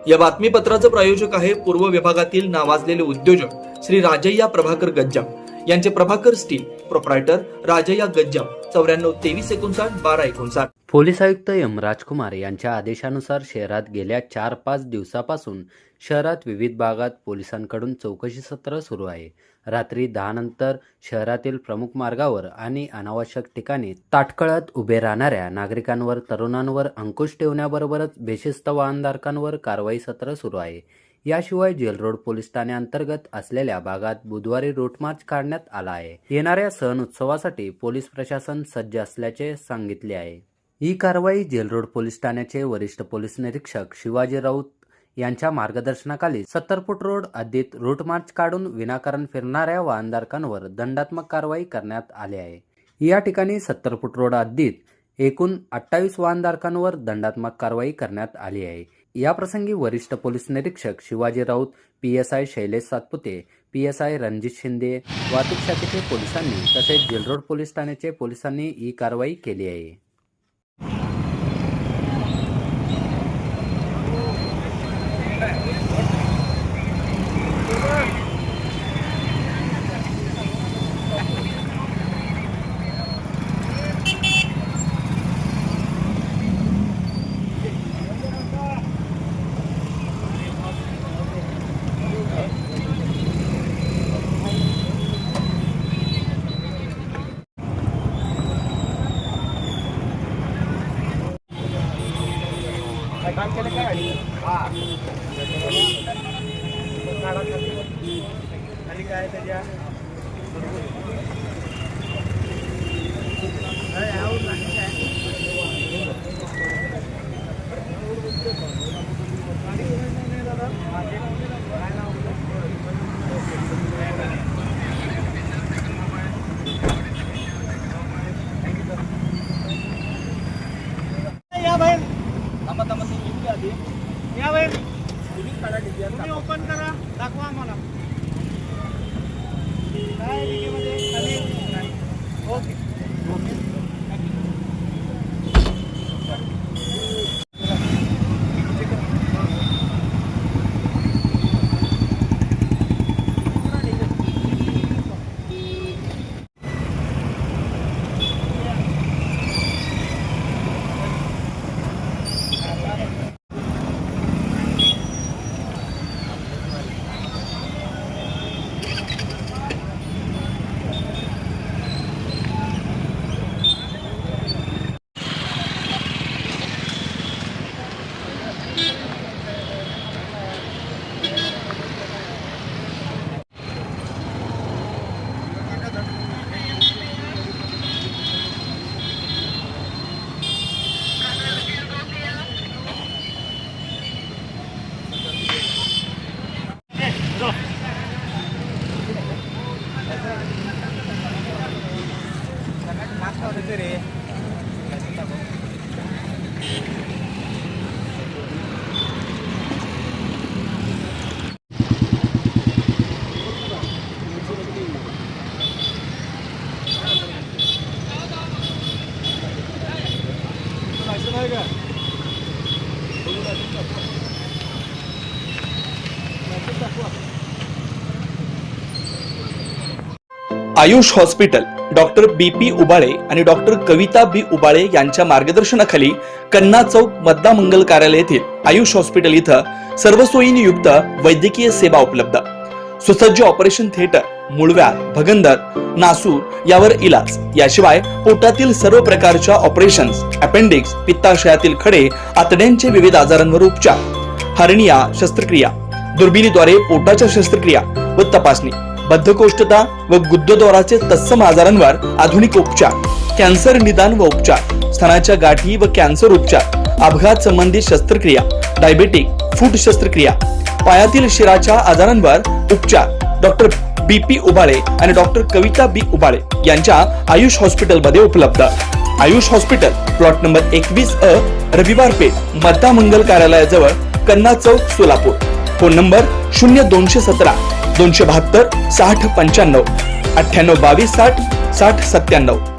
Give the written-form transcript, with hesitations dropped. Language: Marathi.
या बातमीपत्राचं प्रायोजक आहे पूर्व विभागातील नावाजलेले उद्योजक श्री राजय्या प्रभाकर गज्जाम यांचे Prabhakar steel, proprietor Rajayya Gajjam, 94 23 59 12 59. Police आयुक्त एम राजकुमार यांच्या आदेशानुसार शहरात गेल्या 4-5 दिवसापासून शहरात विविध भागात पोलिसांकडून चौकशी सत्र सुरू आहे. रात्री 10 नंतर शहरातील प्रमुख मार्गावर आणि अनावश्यक ठिकाणी ताटकळत उभे राहणाऱ्या नागरिकांवर, तरुणांवर अंकुश ठेवण्याबरोबरच बेशिस्त वाहनधारकांवर कारवाई सत्र सुरू आहे. याशिवाय जेल रोड पोलीस ठाण्याअंतर्गत असलेल्या भागात बुधवारी रूट मार्च काढण्यात आला आहे. येणाऱ्या सण उत्सवासाठी पोलीस प्रशासन सज्ज असल्याचे सांगितले आहे. ही कारवाई जेल रोड पोलीस ठाण्याचे वरिष्ठ पोलीस निरीक्षक शिवाजी राऊत यांच्या मार्गदर्शनाखाली 70 फूट रोड हद्दीत रूट मार्च काढून विनाकारण फिरणाऱ्या वाहनधारकांवर दंडात्मक कारवाई करण्यात आली आहे. या ठिकाणी 70 फूट रोड हद्दीत एकूण 28 वाहनधारकांवर दंडात्मक कारवाई करण्यात आली आहे. या प्रसंगी वरिष्ठ पोलीस निरीक्षक शिवाजी राऊत, PSI शैलेश सातपुते, PSI रणजित शिंदे, वाहतूक शाखेचे पोलिसांनी तसेच जेल रोड पोलीस ठाण्याचे पोलिसांनी ही कारवाई केली आहे. काम केलं काय आणि काय त्याच्या या बाहेर या बाहेर तुम्ही ओपन करा, दाखवा आम्हाला काय डिगीमध्ये खाली. Okay Ayush hospital doctor BP Ubale आणि डॉक्टर कविता B उबाळे यांच्या मार्गदर्शनाखाली कन्ना चौक मतदा मंगल कार्यालय येथील आयुष हॉस्पिटल इथं सर्व सोयींनी युक्त वैद्यकीय सेवा उपलब्ध. सुसज्ज ऑपरेशन थिएटर, मूळव्याध, भगंदर, नासूर यावर इलाज. याशिवाय पोटातील सर्व प्रकारच्या ऑपरेशन्स, अपेंडिक्स, पित्ताशयातील खडे, आतड्यांचे विविध आजारांवर उपचार, हर्निया शस्त्रक्रिया, दुर्बिणीद्वारे पोटाच्या शस्त्रक्रिया व तपासणी, बद्धकोष्ठता व गुदद्वाराचे तत्सम आजारांवर आधुनिक उपचार, कॅन्सर निदान व उपचार, स्तनाच्या गाठी व कॅन्सर उपचार, अपघात संबंधित शस्त्रक्रिया, डायबेटिक, फूट शस्त्रक्रिया, पायातील शिराच्या आजारांवर उपचार डॉक्टर BP उबाळे आणि डॉक्टर कविता B उबाळे यांच्या आयुष हॉस्पिटल मध्ये उपलब्ध. Ayush hospital plot number 21A, रविवार पेठ, मतदा मंगल कार्यालयाजवळ, कन्ना चौक, सोलापूर. Phone number 0217 272 60 95 98 22 60 60 97.